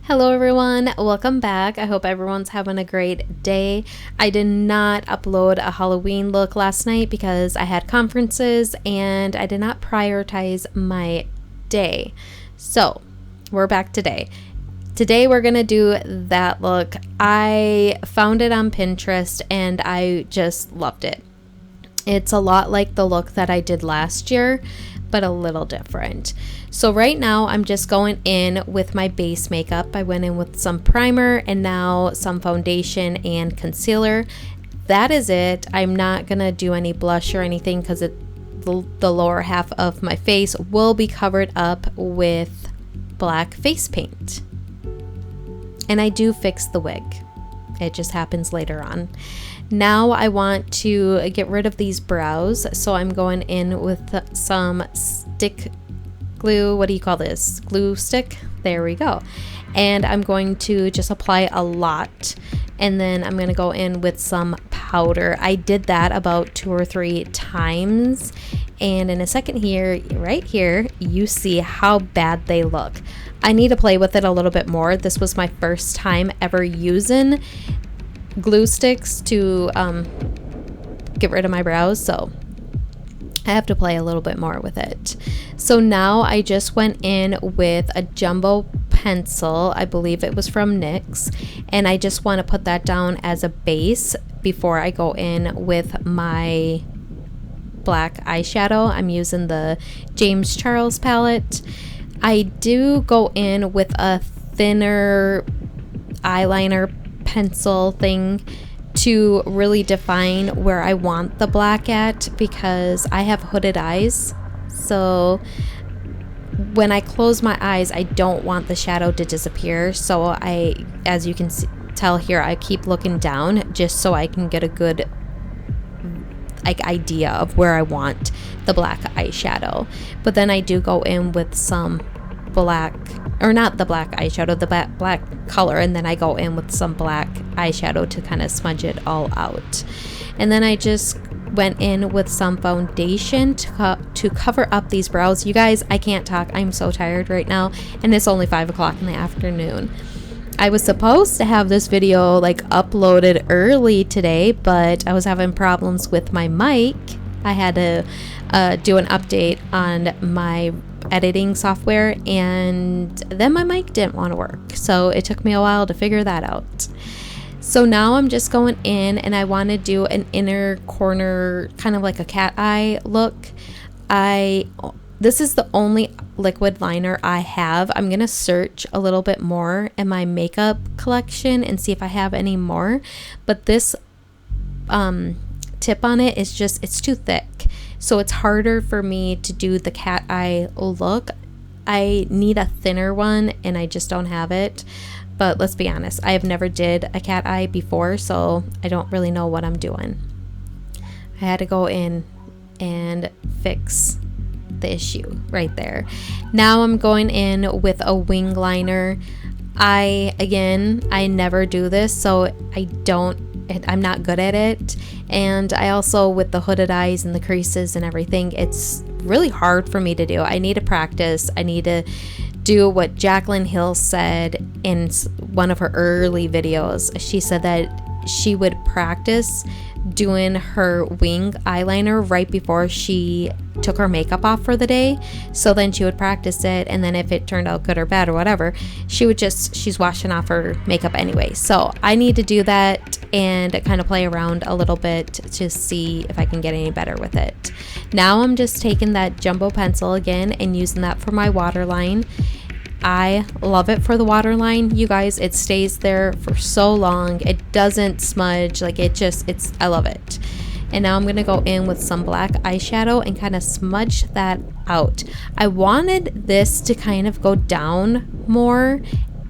Hello everyone, welcome back. I hope everyone's having a great day. I did not upload a Halloween look last night because I had conferences and I did not prioritize my day. So we're back today. Today we're gonna do that look. I found it on Pinterest and I just loved it. It's a lot like the look that I did last year, but a little different. So right now I'm just going in with my base makeup. I went in with some primer and now some foundation and concealer. That is it. I'm not gonna do any blush or anything because the lower half of my face will be covered up with black face paint. And I do fix the wig. It just happens later on. Now I want to get rid of these brows, so I'm going in with some stick glue. What do you call this? Glue stick? There we go. And I'm going to just apply a lot, and then I'm going to go in with some powder. I did that about 2 or 3 times, and in a second here, right here, you see how bad they look. I need to play with it a little bit more. This was my first time ever using glue sticks to get rid of my brows, so I have to play a little bit more with it. So now I just went in with a jumbo pencil. I believe it was from NYX, and I just want to put that down as a base before I go in with my black eyeshadow. I'm using the James Charles palette. I do go in with a thinner eyeliner pencil thing to really define where I want the black at, because I have hooded eyes, so when I close my eyes I don't want the shadow to disappear. So I, as you can tell here, I keep looking down just so I can get a good idea of where I want the black eyeshadow. But then I do go in with some black, or not the black eyeshadow, the black color, and then I go in with some black eyeshadow to kind of smudge it all out. And then I just went in with some foundation to cover up these brows. You guys, I can't talk. I'm so tired right now, and it's only 5 o'clock in the afternoon. I was supposed to have this video like uploaded early today, but I was having problems with my mic. I had to do an update on my editing software, and then my mic didn't want to work, so it took me a while to figure that out. So now I'm just going in and I want to do an inner corner, kind of like a cat eye look. This is the only liquid liner I have. I'm gonna search a little bit more in my makeup collection and see if I have any more, but this tip on it is just, it's too thick. So it's harder for me to do the cat eye look. I need a thinner one and I just don't have it. But let's be honest, I have never did a cat eye before, so I don't really know what I'm doing. I had to go in and fix the issue right there. Now I'm going in with a wing liner. I never do this, so I'm not good at it. And I also, with the hooded eyes and the creases and everything, it's really hard for me to do. I need to practice. I need to do what Jaclyn Hill said in one of her early videos. She said that she would practice doing her wing eyeliner right before she took her makeup off for the day. So then she would practice it, and then if it turned out good or bad or whatever, she's washing off her makeup anyway. So I need to do that and kind of play around a little bit to see if I can get any better with it. Now I'm just taking that jumbo pencil again and using that for my waterline. I love it for the waterline. You guys, it stays there for so long. It doesn't smudge. Like, I love it. And now I'm going to go in with some black eyeshadow and kind of smudge that out. I wanted this to kind of go down more,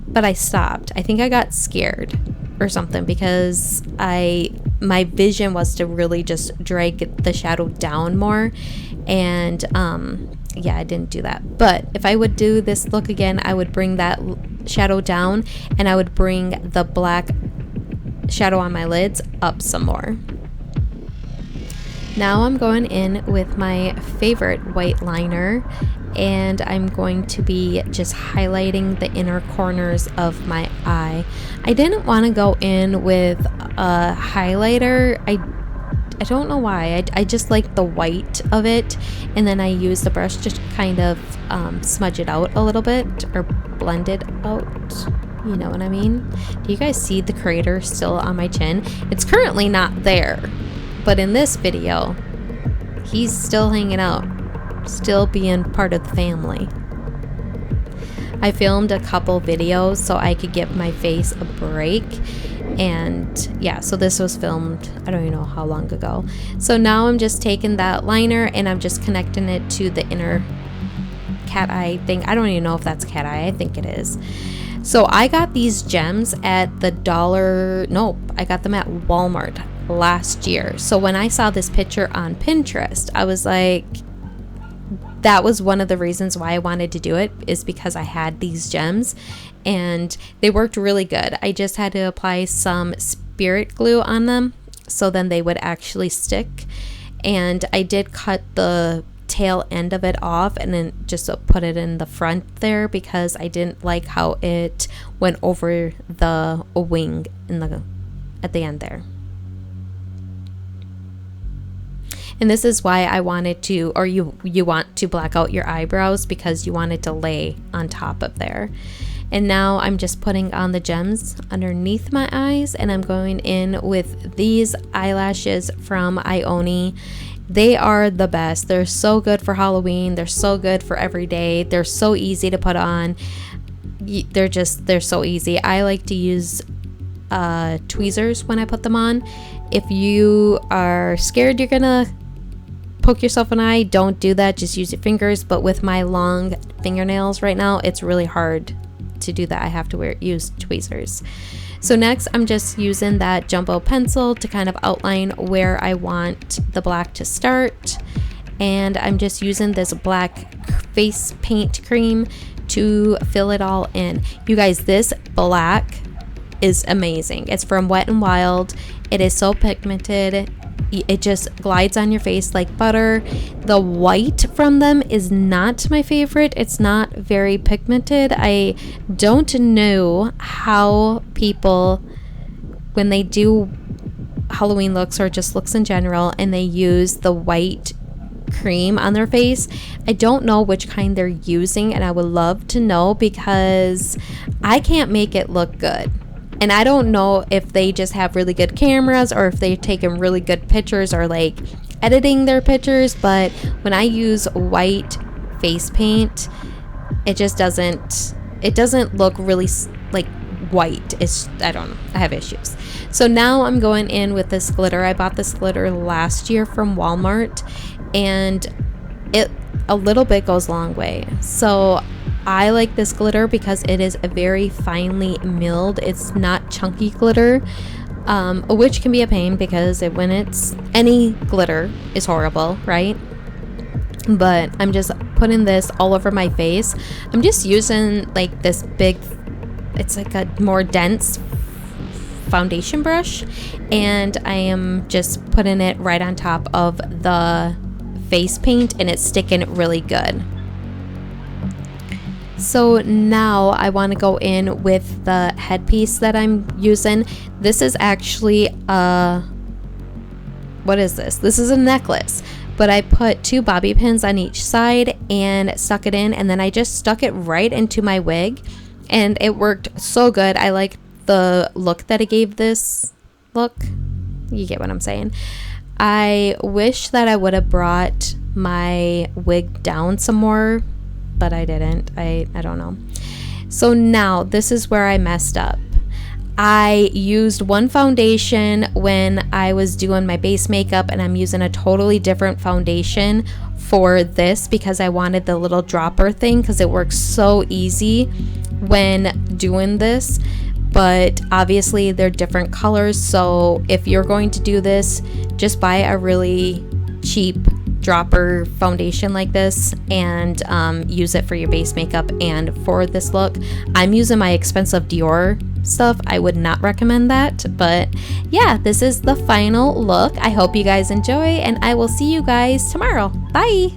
but I stopped. I think I got scared or something, because my vision was to really just drag the shadow down more, and yeah, I didn't do that. But if I would do this look again, I would bring that shadow down, and I would bring the black shadow on my lids up some more. Now I'm going in with my favorite white liner, and I'm going to be just highlighting the inner corners of my eye. I didn't want to go in with a highlighter. I don't know why. I just like the white of it, and then I use the brush to kind of smudge it out a little bit, or blend it out. You know what I mean? Do you guys see the crater still on my chin? It's currently not there, but in this video, he's still hanging out, still being part of the family. I filmed a couple videos so I could give my face a break. And yeah, so this was filmed, I don't even know how long ago. So now I'm just taking that liner and I'm just connecting it to the inner cat eye thing. I don't even know if that's cat eye. I think it is. So I got these gems at the I got them at Walmart last year. So when I saw this picture on Pinterest, I was like, that was one of the reasons why I wanted to do it, is because I had these gems and they worked really good. I just had to apply some spirit glue on them so then they would actually stick. And I did cut the tail end of it off and then just put it in the front there because I didn't like how it went over the wing at the end there. And this is why I wanted to, or you want to black out your eyebrows, because you want it to lay on top of there. And now I'm just putting on the gems underneath my eyes, and I'm going in with these eyelashes from Ioni. They are the best. They're so good for Halloween. They're so good for every day. They're so easy to put on. They're so easy. I like to use tweezers when I put them on. If you are scared you're gonna poke yourself in the eye, don't do that. Just use your fingers. But with my long fingernails right now, it's really hard to do that. I have to use tweezers. So next I'm just using that jumbo pencil to kind of outline where I want the black to start, and I'm just using this black face paint cream to fill it all in. You guys, this black is amazing. It's from Wet n Wild. It is so pigmented. It just glides on your face like butter. The white from them is not my favorite. It's not very pigmented. I don't know how people, when they do Halloween looks or just looks in general, and they use the white cream on their face, I don't know which kind they're using, and I would love to know, because I can't make it look good. And I don't know if they just have really good cameras or if they're taking really good pictures or like editing their pictures, but when I use white face paint, it just doesn't look really like white. I don't know, I have issues. So now I'm going in with this glitter. I bought this glitter last year from Walmart, and a little bit goes a long way. So I like this glitter because it is a very finely milled. It's not chunky glitter, which can be a pain because any glitter is horrible, right? But I'm just putting this all over my face. I'm just using like this big, it's like a more dense foundation brush, and I am just putting it right on top of the face paint, and it's sticking really good. So now I want to go in with the headpiece that I'm using. This is actually what is this? This is a necklace, but I put 2 bobby pins on each side and stuck it in, and then I just stuck it right into my wig, and it worked so good. I like the look that it gave this look. You get what I'm saying? I wish that I would have brought my wig down some more, but I didn't. I don't know. So now this is where I messed up. I used one foundation when I was doing my base makeup, and I'm using a totally different foundation for this because I wanted the little dropper thing, because it works so easy when doing this. But obviously they're different colors, so if you're going to do this, just buy a really cheap dropper foundation like this and use it for your base makeup and for this look. I'm using my expensive Dior stuff. I would not recommend that, but yeah, this is the final look. I hope you guys enjoy, and I will see you guys tomorrow. Bye.